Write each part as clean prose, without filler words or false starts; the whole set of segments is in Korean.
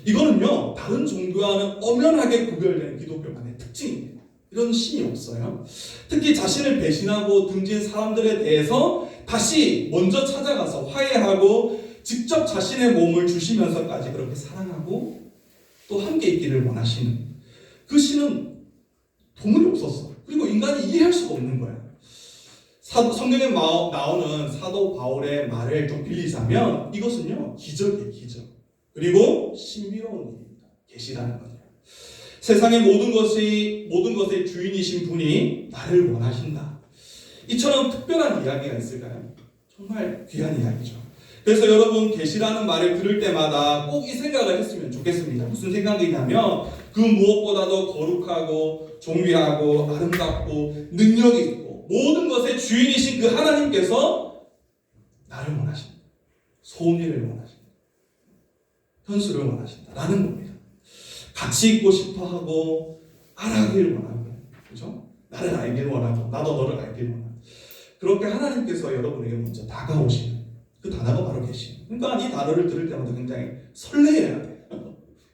이거는요, 다른 종교와는 엄연하게 구별되는 기독교만의 특징입니다. 이런 신이 없어요. 특히 자신을 배신하고 등진 사람들에 대해서 다시 먼저 찾아가서 화해하고 직접 자신의 몸을 주시면서까지 그렇게 사랑하고 또 함께 있기를 원하시는 그 신은 도무지 없었어. 그리고 인간이 이해할 수가 없는 거야. 성경에 나오는 사도 바울의 말을 좀 빌리자면 이것은요, 기적이에요, 기적. 그리고 신비로운 일입니다. 계시라는 거죠. 세상의 모든 것의 주인이신 분이 나를 원하신다. 이처럼 특별한 이야기가 있을까요? 정말 귀한 이야기죠. 그래서 여러분, 계시라는 말을 들을 때마다 꼭 이 생각을 했으면 좋겠습니다. 무슨 생각이냐면 그 무엇보다도 거룩하고 존귀하고 아름답고 능력이 있고 모든 것의 주인이신 그 하나님께서 나를 원하신다. 소원이를 원하신다. 현수를 원하신다라는 겁니다. 같이 있고 싶어하고 알아가길 원하고, 그죠? 나를 알길 원하고 나도 너를 알길 원하고, 그렇게 하나님께서 여러분에게 먼저 다가오시는 그 단어가 바로 계시. 그러니까 이 단어를 들을 때마다 굉장히 설레야 돼.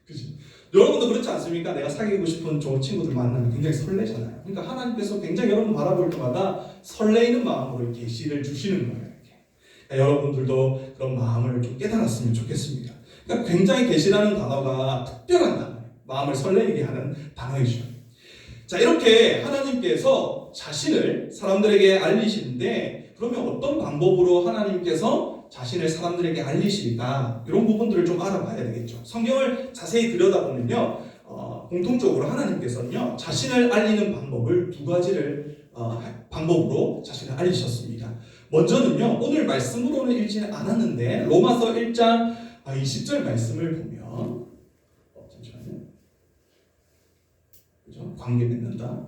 그지? 여러분도 그렇지 않습니까? 내가 사귀고 싶은 좋은 친구들 만나면 굉장히 설레잖아요. 그러니까 하나님께서 굉장히 여러분 바라볼 때마다 설레이는 마음으로 계시를 주시는 거예요. 이렇게. 그러니까 여러분들도 그런 마음을 좀 깨달았으면 좋겠습니다. 그러니까 굉장히 계시라는 단어가 특별한 단어예요. 마음을 설레게 하는 단어이죠. 자, 이렇게 하나님께서 자신을 사람들에게 알리시는데, 그러면 어떤 방법으로 하나님께서 자신을 사람들에게 알리실까? 이런 부분들을 좀 알아봐야 되겠죠. 성경을 자세히 들여다보면요, 공통적으로 하나님께서는요, 자신을 알리는 방법을 두 가지를 방법으로 자신을 알리셨습니다. 먼저는요, 오늘 말씀으로는 읽지는 않았는데 로마서 1장 20절 말씀을 보면, 잠시만요, 그죠? 관계 맺는다.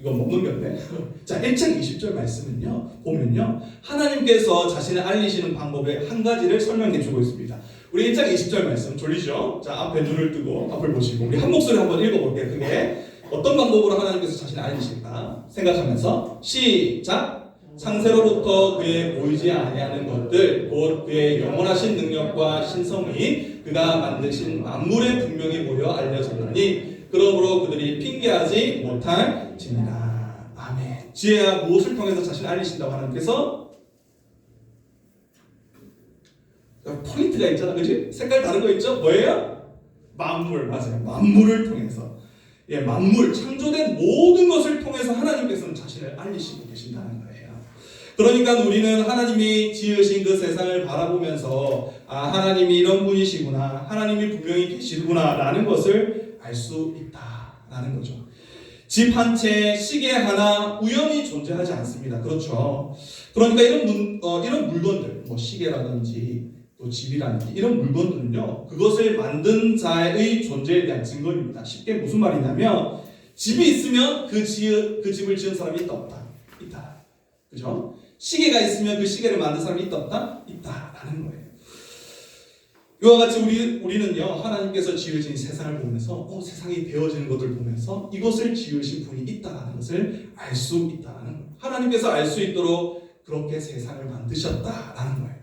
이건 먹는 건데. 자, 1장 20절 말씀은요, 보면요, 하나님께서 자신을 알리시는 방법의 한 가지를 설명해 주고 있습니다. 우리 1장 20절 말씀 졸리죠? 자, 앞에 눈을 뜨고 앞을 보시고 우리 한 목소리 한번 읽어볼게요. 그게 어떤 방법으로 하나님께서 자신을 알리실까 생각하면서 시작! 창세로부터 그의 보이지 아니하는 것들, 곧 그의 영원하신 능력과 신성이 그가 만드신 만물에 분명히 보여 알려졌나니 그러므로 그들이 핑계하지 못할지니라. 아멘. 지혜야 무엇을 통해서 자신을 알리신다고 하나님께서? 포인트가 있잖아, 그렇지? 색깔 다른 거 있죠? 뭐예요? 만물, 맞아요. 만물을 통해서, 예, 만물, 창조된 모든 것을 통해서 하나님께서는 자신을 알리시고 계신다는 거예요. 그러니까 우리는 하나님이 지으신 그 세상을 바라보면서 하나님이 이런 분이시구나, 하나님이 분명히 계시구나 라는 것을 알 수 있다라는 거죠. 집 한 채, 시계 하나 우연히 존재하지 않습니다. 그렇죠? 그러니까 이런 물건들, 뭐 시계라든지 또 집이라든지 이런 물건들은요, 그것을 만든 자의 존재에 대한 증거입니다. 쉽게 무슨 말이냐면, 집이 있으면 그 집을 지은 사람이 있다 없다? 있다. 그죠? 시계가 있으면 그 시계를 만든 사람이 있다 없다? 있다라는 거예요. 이와 같이 우리는요, 하나님께서 지으신 세상을 보면서 세상이 되어지는 것을 보면서 이것을 지으신 분이 있다라는 것을 알 수 있다라는 거예요. 하나님께서 알 수 있도록 그렇게 세상을 만드셨다라는 거예요.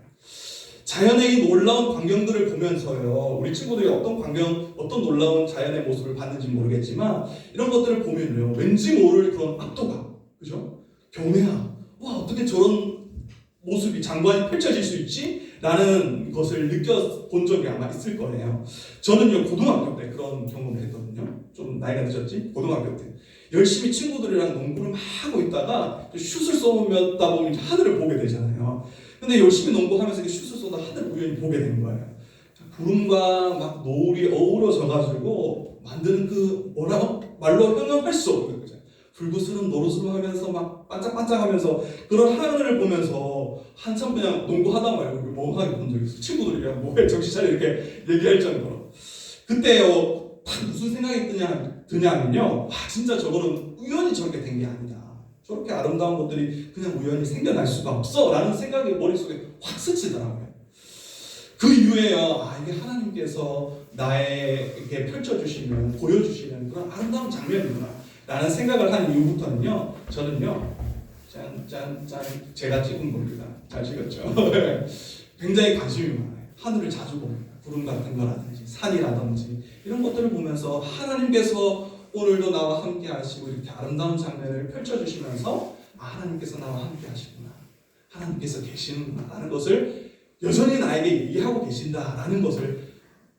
자연의 이 놀라운 광경들을 보면서요, 우리 친구들이 어떤 놀라운 자연의 모습을 봤는지 모르겠지만 이런 것들을 보면요, 왠지 모를 그런 압도감, 그죠? 경외함, 와, 어떻게 저런 모습이 장관이 펼쳐질 수 있지? 라는 것을 느껴본 적이 아마 있을 거예요. 저는요, 고등학교 때 그런 경험을 했거든요. 좀 나이가 늦었지? 고등학교 때 열심히 친구들이랑 농구를 막 하고 있다가 슛을 쏘다 보면 하늘을 보게 되잖아요. 근데 열심히 농구하면서 슛을 쏘다 하늘을 우연히 보게 된 거예요. 구름과 막 노을이 어우러져가지고 만드는 그 말로 형용할 수 없는 거죠. 불구스름 노르스름하면서 막 반짝반짝하면서 그런 하늘을 보면서 한참 그냥 농구하다 말고 멍하게 본 적이 있어요. 친구들이랑 뭐해 정신 차려 이렇게 얘기할 정도로. 그때요, 무슨 생각이 드냐면요, 진짜 저거는 우연히 저렇게 된 게 아니다. 저렇게 아름다운 것들이 그냥 우연히 생겨날 수가 없어 라는 생각이 머릿속에 확 스치더라고요. 그 이후에요, 이게 하나님께서 나에게 펼쳐주시는, 보여주시는 그런 아름다운 장면이구나 라는 생각을 한 이후부터는요, 저는요, 짠 제가 찍은 겁니다. 잘 찍었죠? 굉장히 관심이 많아요. 하늘을 자주 봅니다. 구름 같은 거라든지 산이라든지 이런 것들을 보면서 하나님께서 오늘도 나와 함께 하시고 이렇게 아름다운 장면을 펼쳐주시면서 하나님께서 나와 함께 하시구나, 하나님께서 계시는구나 라는 것을 여전히 나에게 얘기하고 계신다라는 것을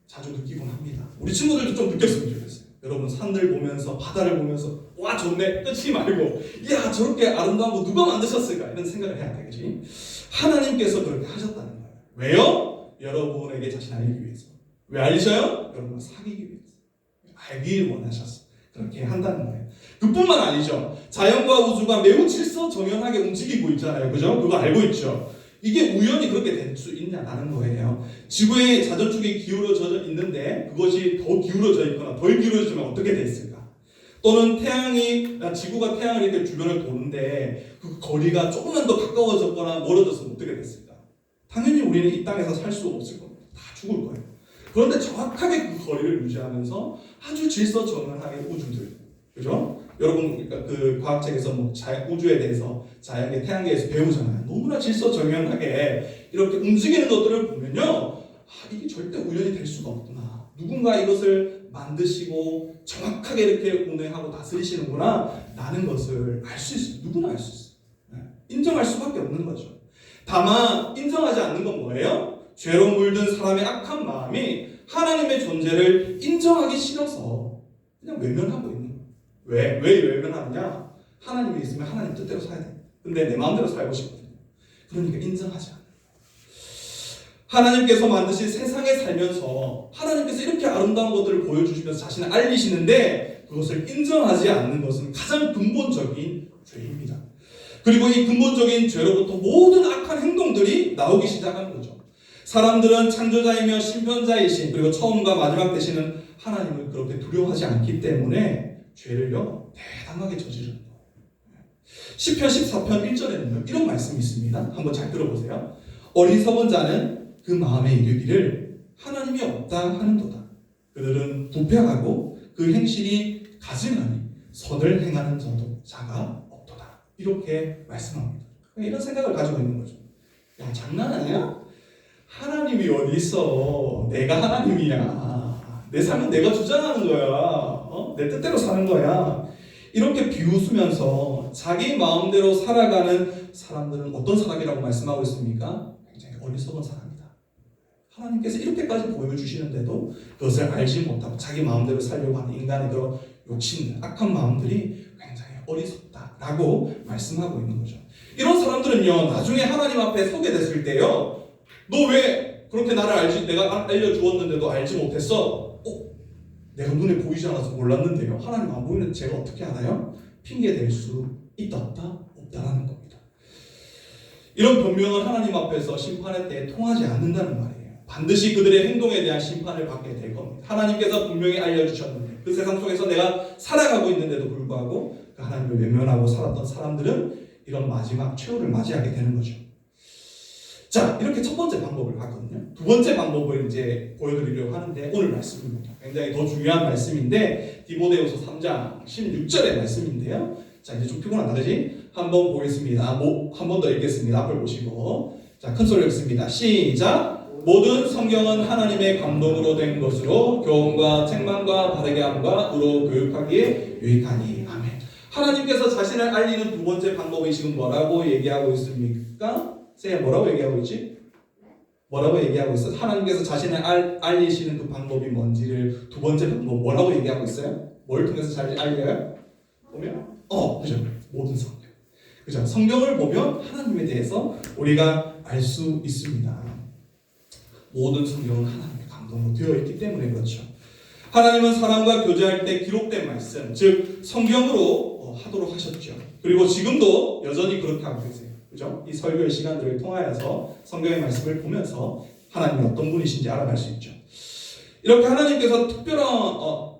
자주 느끼곤 합니다. 우리 친구들도 좀 느꼈으면 좋겠어요. 여러분 산들 보면서 바다를 보면서 와 좋네 끝이 말고 야 저렇게 아름다운 거 누가 만드셨을까 이런 생각을 해야 되겠지. 하나님께서 그렇게 하셨다는 거예요. 왜요? 여러분에게 자신 알리기 위해서. 왜 알리셔요? 여러분을 사귀기 위해서. 알기를 원하셨어. 그렇게 한다는 거예요. 그뿐만 아니죠. 자연과 우주가 매우 질서정연하게 움직이고 있잖아요. 그죠? 그거 알고 있죠? 이게 우연히 그렇게 될 수 있냐라는 거예요. 지구의 자전축이 기울어져 있는데 그것이 더 기울어져 있거나 덜 기울어지면 어떻게 됐을까? 또는 지구가 태양을 이렇게 주변을 도는데 그 거리가 조금만 더 가까워졌거나 멀어졌으면 어떻게 됐을까? 당연히 우리는 이 땅에서 살 수 없을 겁니다. 다 죽을 거예요. 그런데 정확하게 그 거리를 유지하면서 아주 질서정연하게 우주들, 그죠? 여러분 그 과학책에서 뭐 우주에 대해서 자연계 태양계에서 배우잖아요. 너무나 질서정연하게 이렇게 움직이는 것들을 보면요, 이게 절대 우연이 될 수가 없구나. 누군가 이것을 만드시고 정확하게 이렇게 운행하고 다스리시는구나 라는 것을 알 수 있어요. 누구나 알 수 있어요. 인정할 수밖에 없는 거죠. 다만 인정하지 않는 건 뭐예요? 죄로 물든 사람의 악한 마음이 하나님의 존재를 인정하기 싫어서 그냥 외면하고 있는 거예요. 왜 외면하느냐? 하나님이 있으면 하나님 뜻대로 살아야 돼. 근데 내 마음대로 살고 싶거든요. 그러니까 인정하지 않아요. 하나님께서 만드신 세상에 살면서 하나님께서 이렇게 아름다운 것들을 보여주시면서 자신을 알리시는데 그것을 인정하지 않는 것은 가장 근본적인 죄입니다. 그리고 이 근본적인 죄로부터 모든 악한 행동들이 나오기 시작하는 거죠. 사람들은 창조자이며 심판자이신 그리고 처음과 마지막 되시는 하나님을 그렇게 두려워하지 않기 때문에 죄를요 대담하게 저지르는 거예요. 시편 14편 1절에는 이런 말씀이 있습니다. 한번 잘 들어보세요. 어리석은 자는 그 마음에 이르기를 하나님이 없다 하는도다. 그들은 부패하고 그 행실이 가증하니 선을 행하는 자가 없도다. 이렇게 말씀합니다. 이런 생각을 가지고 있는 거죠. 야 장난 아니야? 하나님이 어디 있어? 내가 하나님이야. 내 삶은 내가 주장하는 거야. 내 뜻대로 사는 거야. 이렇게 비웃으면서 자기 마음대로 살아가는 사람들은 어떤 사람이라고 말씀하고 있습니까? 굉장히 어리석은 사람이다. 하나님께서 이렇게까지 보여주시는데도 그것을 알지 못하고 자기 마음대로 살려고 하는 인간의 그런 욕심들, 악한 마음들이 굉장히 어리석다라고 말씀하고 있는 거죠. 이런 사람들은요, 나중에 하나님 앞에 서게 됐을 때요, 너 왜 그렇게 내가 알려주었는데도 알지 못했어? 내가 눈에 보이지 않아서 몰랐는데요. 하나님 안 보이는데 제가 어떻게 알아요? 핑계 댈 수 있다 없다라는 겁니다. 이런 변명은 하나님 앞에서 심판의 때에 통하지 않는다는 말이에요. 반드시 그들의 행동에 대한 심판을 받게 될 겁니다. 하나님께서 분명히 알려주셨는데 그 세상 속에서 내가 살아가고 있는데도 불구하고 그 하나님을 외면하고 살았던 사람들은 이런 마지막 최후를 맞이하게 되는 거죠. 자, 이렇게 첫 번째 방법을 봤거든요. 두 번째 방법을 이제 보여드리려고 하는데 오늘 말씀입니다. 굉장히 더 중요한 말씀인데 디모데후서 3장 16절의 말씀인데요. 자, 이제 좀 피곤하다, 그지? 한번 보겠습니다. 한 번 더 읽겠습니다. 앞을 보시고. 자, 큰 소리로 읽습니다. 시작! 모든 성경은 하나님의 감동으로 된 것으로 교훈과 책망과 바르게 함과 의로 교육하기에 유익하니. 아멘. 하나님께서 자신을 알리는 두 번째 방법이 지금 뭐라고 얘기하고 있습니까? 쌤 뭐라고 얘기하고 있지? 뭐라고 얘기하고 있어? 하나님께서 자신을 알리시는 그 방법이 뭔지를 두 번째 방법 뭐라고 얘기하고 있어요? 뭘 통해서 잘 알려요? 보면 그죠? 모든 성경. 그죠? 성경을 보면 하나님에 대해서 우리가 알 수 있습니다. 모든 성경은 하나님의 감동으로 되어 있기 때문에 그렇죠. 하나님은 사람과 교제할 때 기록된 말씀, 즉 성경으로 하도록 하셨죠. 그리고 지금도 여전히 그렇게 하고 계세요. 그죠? 이 설교의 시간들을 통하여서 성경의 말씀을 보면서 하나님이 어떤 분이신지 알아갈 수 있죠. 이렇게 하나님께서 특별한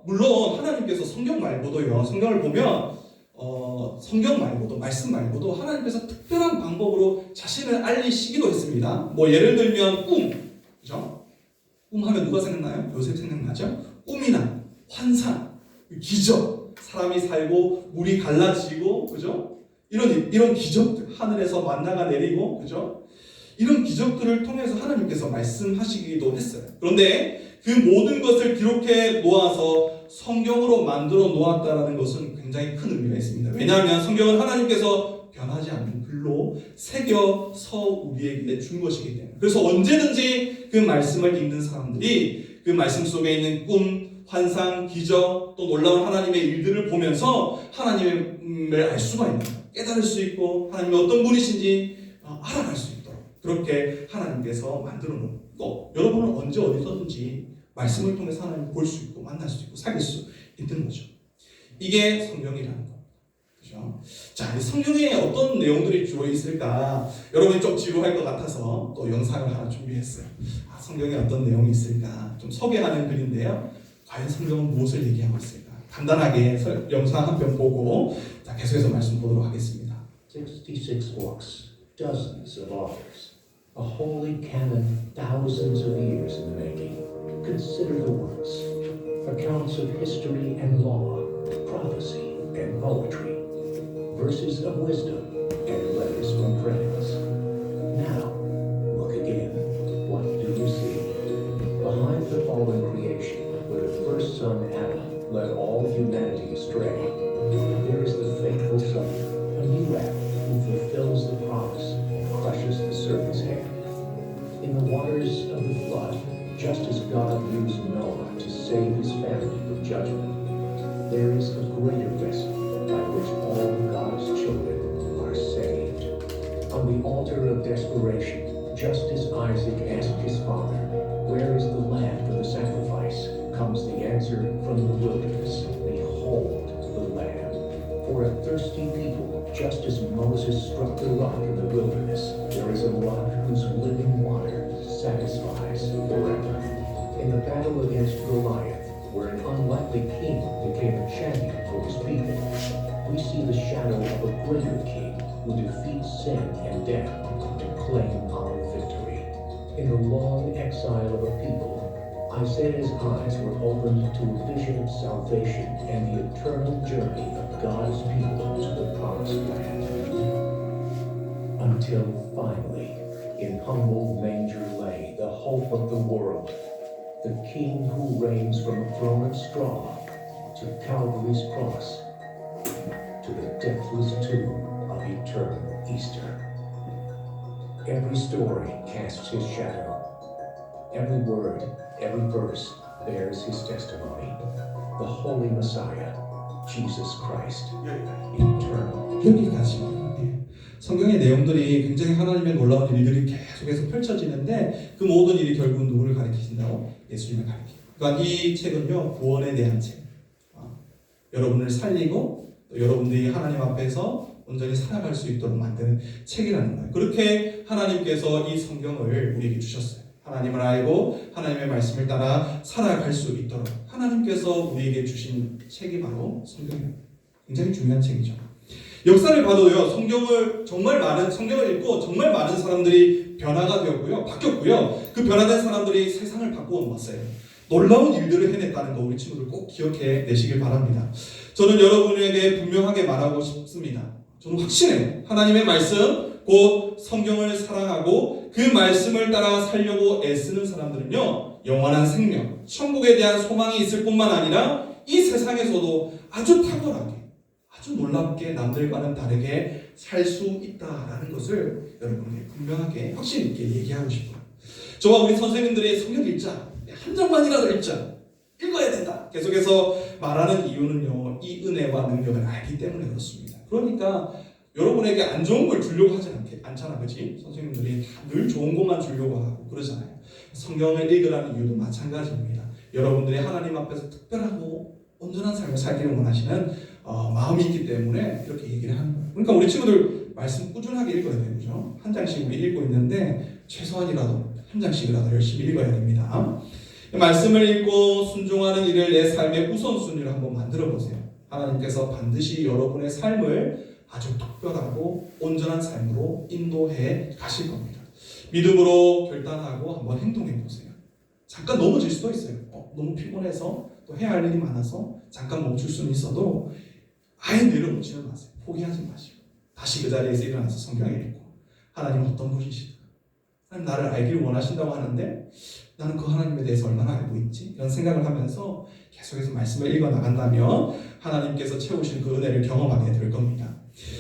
물론 하나님께서 성경 말고도요. 성경을 보면 성경 말고도 말씀 말고도 하나님께서 특별한 방법으로 자신을 알리시기도 했습니다. 뭐 예를 들면 그죠? 하면 누가 생각나요? 요셉 생각나죠? 꿈이나 환상, 기적, 사람이 살고 물이 갈라지고, 그죠? 이런 기적들, 하늘에서 만나가 내리고, 그죠? 이런 기적들을 통해서 하나님께서 말씀하시기도 했어요. 그런데 그 모든 것을 기록해 놓아서 성경으로 만들어 놓았다는 것은 굉장히 큰 의미가 있습니다. 왜냐하면 성경은 하나님께서 변하지 않는 글로 새겨서 우리에게 준 것이기 때문에. 그래서 언제든지 그 말씀을 읽는 사람들이 그 말씀 속에 있는 꿈, 환상, 기적, 또 놀라운 하나님의 일들을 보면서 하나님을 알 수가 있는 거예요. 깨달을 수 있고 하나님이 어떤 분이신지 알아갈 수 있도록 그렇게 하나님께서 만들어 놓고, 여러분은 언제 어디서든지 말씀을 통해서 하나님을 볼 수 있고 만날 수 있고 사귈 수 있는 거죠. 이게 성경이라는 겁니다. 그렇죠? 자, 이 성경에 어떤 내용들이 주어 있을까? 여러분이 좀 지루할 것 같아서 또 영상을 하나 준비했어요. 성경에 어떤 내용이 있을까? 좀 소개하는 글인데요. 과연 성경은 무엇을 얘기하고 있을까? 간단하게 영상 한 편 보고 자, 계속해서 말씀 보도록 하겠습니다. 66 books, dozens of authors, a holy canon thousands of years in the making. Consider the works, accounts of history and law, prophecy and poetry, verses of wisdom and letters from friends. Now, look again. What do you see? Behind the fallen creation, where the first son Adam led all humanity astray, there is the faithful Son, a new Adam who fulfills the promise and crushes the serpent's head. In the waters of the flood, just as God used Noah to save his family from judgment, there is a greater vessel by which all God's children are saved. On the altar of desperation, just as Isaac asked his father, "Where is the lamb for the sacrifice?" comes the answer from the wilderness, "Behold the lamb." For a thirsty people, just as Moses struck the rock in the wilderness, there is a rock whose living water satisfies forever. In the battle against Goliath, where an unlikely king became a champion for his people, we see the shadow of a greater king who defeats sin and death to claim our victory. In the long exile of a people, Isaiah's eyes were opened to a vision of salvation and the eternal journey of God's people to the promised land. Until finally, in humble manger lay the hope of the world, the King who reigns from a throne of straw to Calvary's cross, to the deathless tomb of eternal Easter. Every story casts his shadow. Every word, every verse bears his testimony. The Holy Messiah, Jesus Christ, eternal. 여기까지. 성경의 내용들이 굉장히 하나님의 놀라운 일들이 계속해서 펼쳐지는데 그 모든 일이 결국은 누구를 가리키신다고? 예수님을 가리킵니다. 그러니까 이 책은요, 구원에 대한 책. 여러분을 살리고 또 여러분들이 하나님 앞에서 온전히 살아갈 수 있도록 만드는 책이라는 거예요. 그렇게 하나님께서 이 성경을 우리에게 주셨어요. 하나님을 알고 하나님의 말씀을 따라 살아갈 수 있도록 하나님께서 우리에게 주신 책이 바로 성경이에요. 굉장히 중요한 책이죠. 역사를 봐도요, 성경을 읽고 정말 많은 사람들이 변화가 되었고요, 바뀌었고요. 그 변화된 사람들이 세상을 바꾸어 놓았어요. 놀라운 일들을 해냈다는 거 우리 친구들 꼭 기억해 내시길 바랍니다. 저는 여러분에게 분명하게 말하고 싶습니다. 저는 확신해요. 하나님의 말씀, 곧 성경을 사랑하고 그 말씀을 따라 살려고 애쓰는 사람들은요, 영원한 생명, 천국에 대한 소망이 있을 뿐만 아니라 이 세상에서도 아주 탁월하게, 아주 놀랍게 남들과는 다르게 살 수 있다라는 것을 여러분에게 분명하게 확신 있게 얘기하고 싶어요. 저와 우리 선생님들이 성경 읽자, 한 장만이라도 읽어야 된다 계속해서 말하는 이유는요, 이 은혜와 능력을 알기 때문에 그렇습니다. 그러니까 여러분에게 안 좋은 걸 주려고 하지 않잖아, 그렇지? 선생님들이 늘 좋은 것만 주려고 하고 그러잖아요. 성경을 읽으라는 이유도 마찬가지입니다. 여러분들이 하나님 앞에서 특별하고 온전한 삶을 살기를 원하시는 마음이 있기 때문에 이렇게 얘기를 하는 거예요. 그러니까 우리 친구들 말씀 꾸준하게 읽어야 돼요, 그죠? 한 장씩 우리 읽고 있는데 최소한이라도 한 장씩이라도 열심히 읽어야 됩니다. 말씀을 읽고 순종하는 일을 내 삶의 우선순위를 한번 만들어 보세요. 하나님께서 반드시 여러분의 삶을 아주 특별하고 온전한 삶으로 인도해 가실 겁니다. 믿음으로 결단하고 한번 행동해 보세요. 잠깐 넘어질 수도 있어요. 너무 피곤해서 또 해야 할 일이 많아서 잠깐 멈출 수는 있어도 아예 내려놓지는 마세요. 포기하지 마시고 다시 그 자리에서 일어나서 성경을 읽고 하나님 어떤 분이실까? 하나님 나를 알기를 원하신다고 하는데 나는 그 하나님에 대해서 얼마나 알고 있지? 이런 생각을 하면서 계속해서 말씀을 읽어 나간다면 하나님께서 채우신 그 은혜를 경험하게 될 겁니다.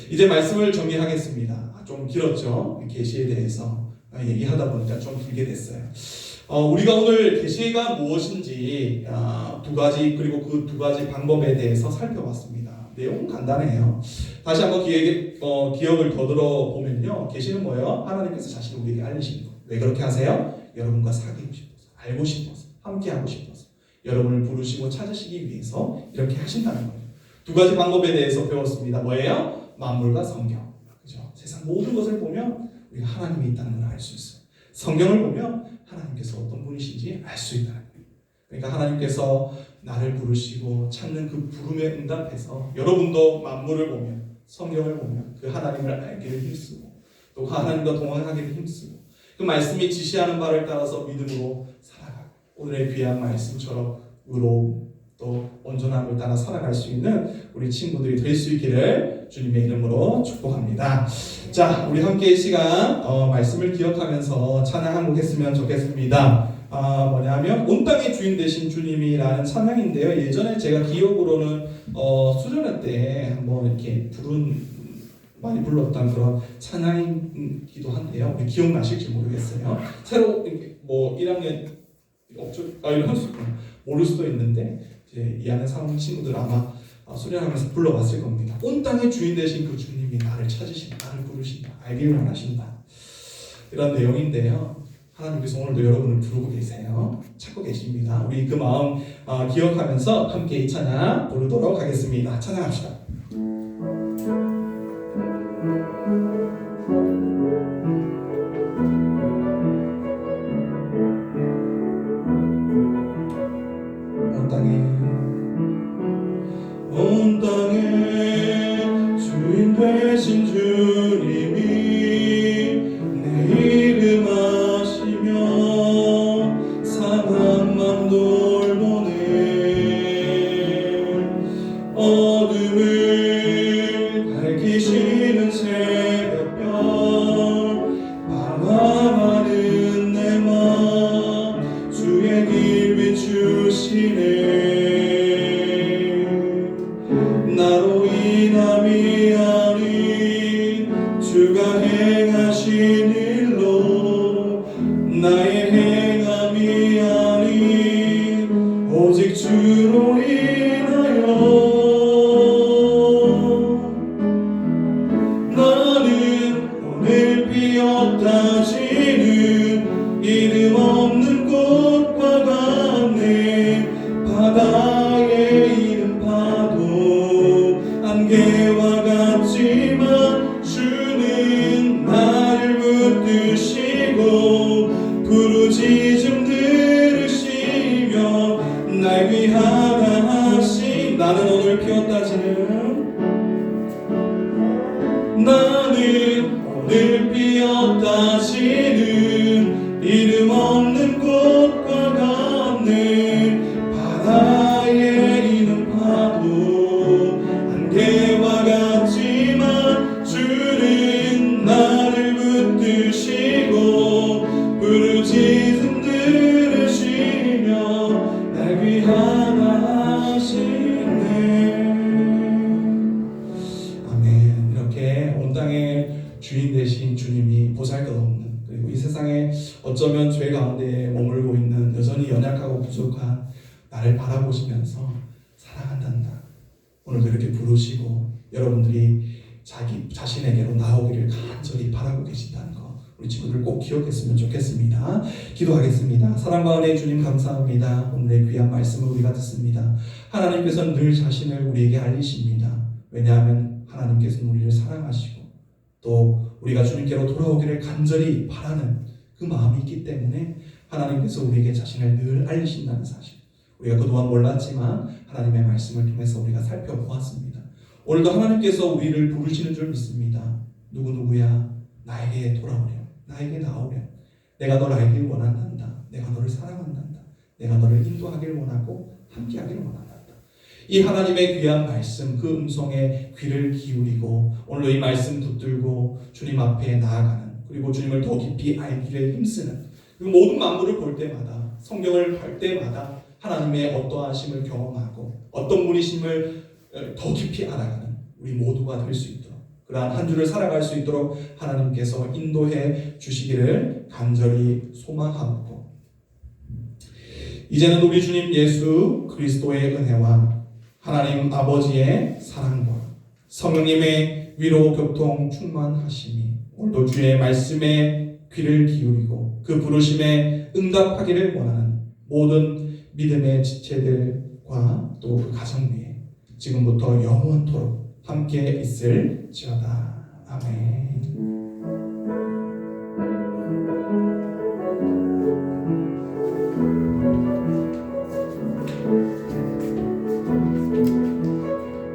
이제 말씀을 정리하겠습니다. 좀 길었죠? 계시에 대해서 얘기하다 보니까 좀 길게 됐어요. 우리가 오늘 계시가 무엇인지 두 가지, 그리고 그 두 가지 방법에 대해서 살펴봤습니다. 내용은 간단해요. 다시 한번 기억을 더들어 보면요, 계시는 뭐예요? 하나님께서 자신을 우리에게 알리시는 거예요. 왜 그렇게 하세요? 여러분과 사귀고 싶어서, 알고 싶어서, 함께하고 싶어서, 여러분을 부르시고 찾으시기 위해서 이렇게 하신다는 거예요. 두 가지 방법에 대해서 배웠습니다. 뭐예요? 만물과 성경. 그죠? 세상 모든 것을 보면 우리가 하나님이 있다는 걸 알 수 있어요. 성경을 보면 하나님께서 어떤 분이신지 알 수 있다는 거예요. 그러니까 하나님께서 나를 부르시고 찾는 그 부름에 응답해서 여러분도 만물을 보면, 성경을 보면 그 하나님을 알기를 힘쓰고 또 그 하나님과 동행하기를 힘쓰고 그 말씀이 지시하는 바를 따라서 믿음으로 살아가고 오늘의 귀한 말씀처럼 의로움 또 온전함을 따라 살아갈 수 있는 우리 친구들이 될 수 있기를 주님의 이름으로 축복합니다. 자, 우리 함께 이 시간 말씀을 기억하면서 찬양 한 곡 했으면 좋겠습니다. 뭐냐면 온 땅의 주인 되신 주님이라는 찬양인데요. 예전에 제가 기억으로는 수련회 때 한번 이렇게 많이 불렀던 그런 찬양이기도 한데요. 기억나실지 모르겠어요. 새로 뭐 1학년 이런 할 수 있구나. 모를 수도 있는데 이제 이 안에 사는 친구들 아마 수련하면서 불러봤을 겁니다. 온 땅의 주인 되신 그 주님이 나를 찾으신다, 나를 부르신다, 알기를 원하신다. 이런 내용인데요. 하나님께서 오늘도 여러분을 부르고 계세요. 찾고 계십니다. 우리 그 마음 기억하면서 함께 이 찬양 부르도록 하겠습니다. 찬양합시다. 온 땅의 주인 되신 주님이 내 이름 아시며 상한 맘 돌보네. 어둠을 밝히시는 새벽별 방황하는 내 맘 주의 길 비추시네. 나로 인함이 아닌 주가 행하신 일로 나의 행함이 아닌 오직 주로 인하여 나는 오늘 피었다 지는 이름 없는 꽃과 같네. 바다에 있는 파도 안개와 같지만 주는 나를 붙드시고 부르짖음 들으시며 날 위하다 하신 나는 오늘 피었다 지는 나는 오늘 피었다 지는 이름 없는 꽃과 같네. 바다에 있는 파도 안개와 같지만 주는 나를 붙드시고 부르짖음 들으시며 날 위하다 하시네. 아멘. 이렇게 온 땅의 주인 되신 주님이 보잘것없는, 그리고 이 세상에 어쩌면 죄 가운데 머물고 있는 여전히 연약하고 부족한 나를 바라보시면서 사랑한단다. 오늘도 이렇게 부르시고 여러분들이 자신에게로 나오기를 간절히 바라고 계신다는 거 우리 친구들 꼭 기억했으면 좋겠습니다. 기도하겠습니다. 사랑과 은혜의 주님 감사합니다. 오늘의 귀한 말씀을 우리가 듣습니다. 하나님께서는 늘 자신을 우리에게 알리십니다. 왜냐하면 하나님께서는 우리를 사랑하시고 또 우리가 주님께로 돌아오기를 간절히 바라는 그 마음이 있기 때문에 하나님께서 우리에게 자신을 늘 알리신다는 사실, 우리가 그동안 몰랐지만 하나님의 말씀을 통해서 우리가 살펴보았습니다. 오늘도 하나님께서 우리를 부르시는 줄 믿습니다. 누구누구야 나에게 돌아오렴, 나에게 나오렴. 내가 널 알길 원한단다. 내가 너를 사랑한단다. 내가 너를 인도하길 원하고 함께하길 원한단다. 이 하나님의 귀한 말씀, 그 음성에 귀를 기울이고 오늘도 이 말씀 붙들고 주님 앞에 나아가는 그리고 주님을 더 깊이 알기를 힘쓰는, 그리고 모든 만물을 볼 때마다, 성경을 볼 때마다 하나님의 어떠하심을 경험하고 어떤 분이심을 더 깊이 알아가는 우리 모두가 될 수 있도록, 그러한 한 주를 살아갈 수 있도록 하나님께서 인도해 주시기를 간절히 소망하고, 이제는 우리 주님 예수 그리스도의 은혜와 하나님 아버지의 사랑과 성령님의 위로 교통 충만하심이 오늘도 주의 말씀에 귀를 기울이고 그 부르심에 응답하기를 원하는 모든 믿음의 지체들과 또 그 가정 위에 지금부터 영원토록 함께 있을지어다. 아멘.